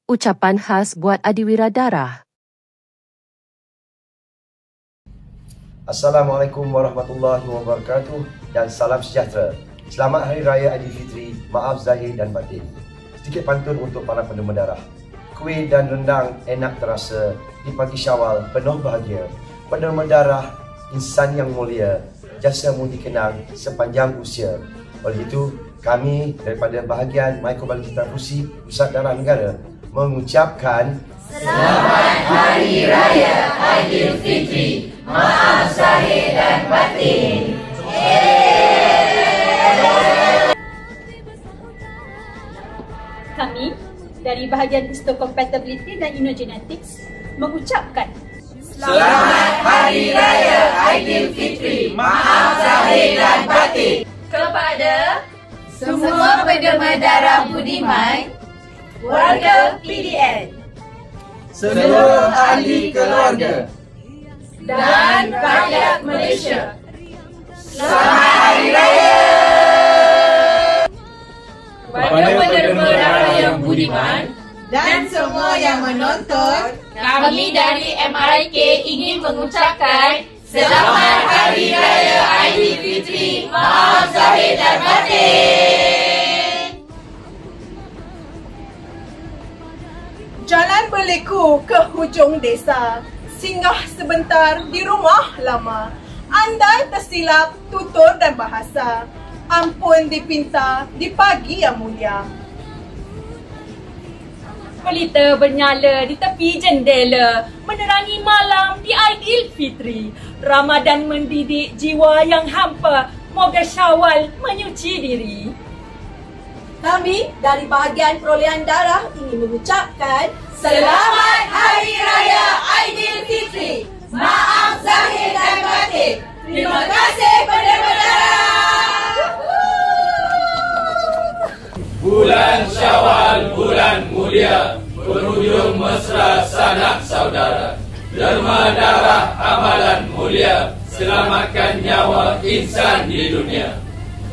Ucapan khas buat Adiwira Darah. Assalamualaikum warahmatullahi wabarakatuh dan salam sejahtera. Selamat Hari Raya Aidilfitri, maaf zahir dan batin. Sedikit pantun untuk para penerima darah. Kuih dan rendang enak terasa, di pagi Syawal penuh bahagia. Penerima darah, insan yang mulia, jasamu dikenang sepanjang usia. Oleh itu, kami daripada bahagian Microbiologi Transfusi Pusat Darah Negara mengucapkan Selamat Hari Raya Aidilfitri, maaf zahir dan batin. Kami dari bahagian Histocompatibility dan Immunogenetics mengucapkan Selamat Hari Raya Aidilfitri, maaf zahir dan batin kepada semua penerima darah budiman, warga PDN, seluruh ahli keluarga dan rakyat Malaysia. Selamat Hari Raya! Kepada penerima darah yang budiman dan semua yang menonton, kami dari MRIK ingin mengucapkan Selamat Hari Raya Aidilfitri, maaf zahir dan batin. Jalan berliku ke hujung desa, singgah sebentar di rumah lama. Andai tersilap tutur dan bahasa, ampun dipinta di pagi yang mulia. pelita bernyala di tepi jendela, menerangi malam di Aidilfitri. Ramadan mendidik jiwa yang hampa, moga Syawal menyuci diri. Kami dari bahagian perolehan darah ingin mengucapkan Selamat Hari Raya Aidilfitri, maaf zahir dan batin. Terima kasih penerima darah. Bulan Syawal, bulan mulia, berhujung mesra sanak saudara. Derma darah amalan mulia, selamatkan nyawa insan di dunia.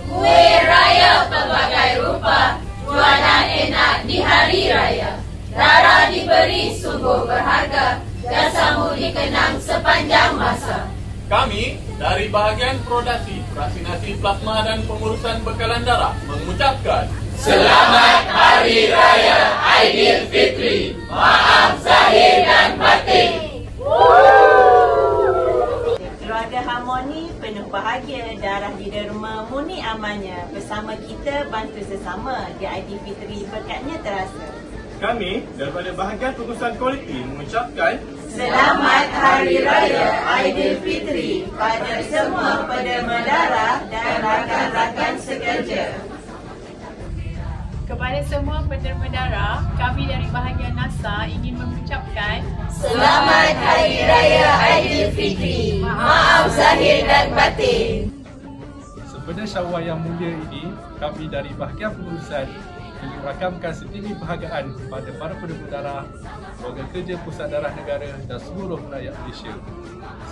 Kuih raya pelbagai rupa, jualan enak di hari raya. Darah diberi sungguh berharga, jasamu dikenang sepanjang masa. Kami dari bahagian produksi, vaksinasi plasma dan pengurusan bekalan darah mengucapkan Selamat Hari Raya Aidilfitri, maaf zahir dan batin. Keluarga harmoni penuh bahagia, darah di derma murni amannya. Bersama kita bantu sesama, di Aidilfitri berkatnya terasa. kami daripada bahagian pengurusan kualiti mengucapkan Selamat Hari Raya Aidilfitri pada semua penerima darah dan rakan-rakan sekerja. Kepada semua penerima darah, kami dari bahagian NASA ingin mengucapkan Selamat Hari Raya Aidilfitri, maaf zahir dan batin. Sebenarnya Syawal yang mulia ini, kami dari bahagian pengurusan ingin merakamkan setinggi bahagian kepada para penerima darah, warga kerja Pusat Darah Negara dan seluruh rakyat Malaysia.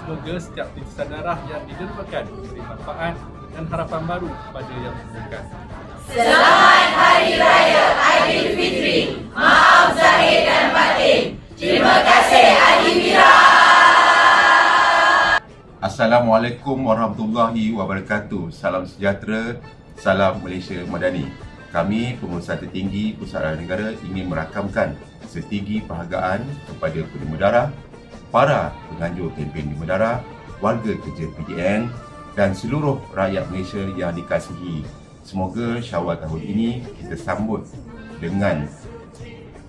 Semoga setiap titisan darah yang didermakan memberi manfaat dan harapan baru kepada yang memerlukan. Selamat Hari Raya Aidilfitri, maaf zahir dan batin. Terima kasih Adiwira. Assalamualaikum warahmatullahi wabarakatuh. Salam sejahtera, salam Malaysia Madani. Kami pengurusan tertinggi Pusat Darah Negara ingin merakamkan setinggi penghargaan kepada penerima darah, para penganjur kempen penerima darah, warga kerja PDN dan seluruh rakyat Malaysia yang dikasihi. Semoga Syawal tahun ini kita sambut dengan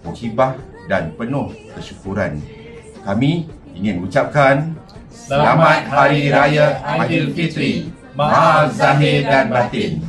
musibah dan penuh kesyukuran. Kami ingin mengucapkan Selamat Hari Raya Aidilfitri, maaf zahir dan batin.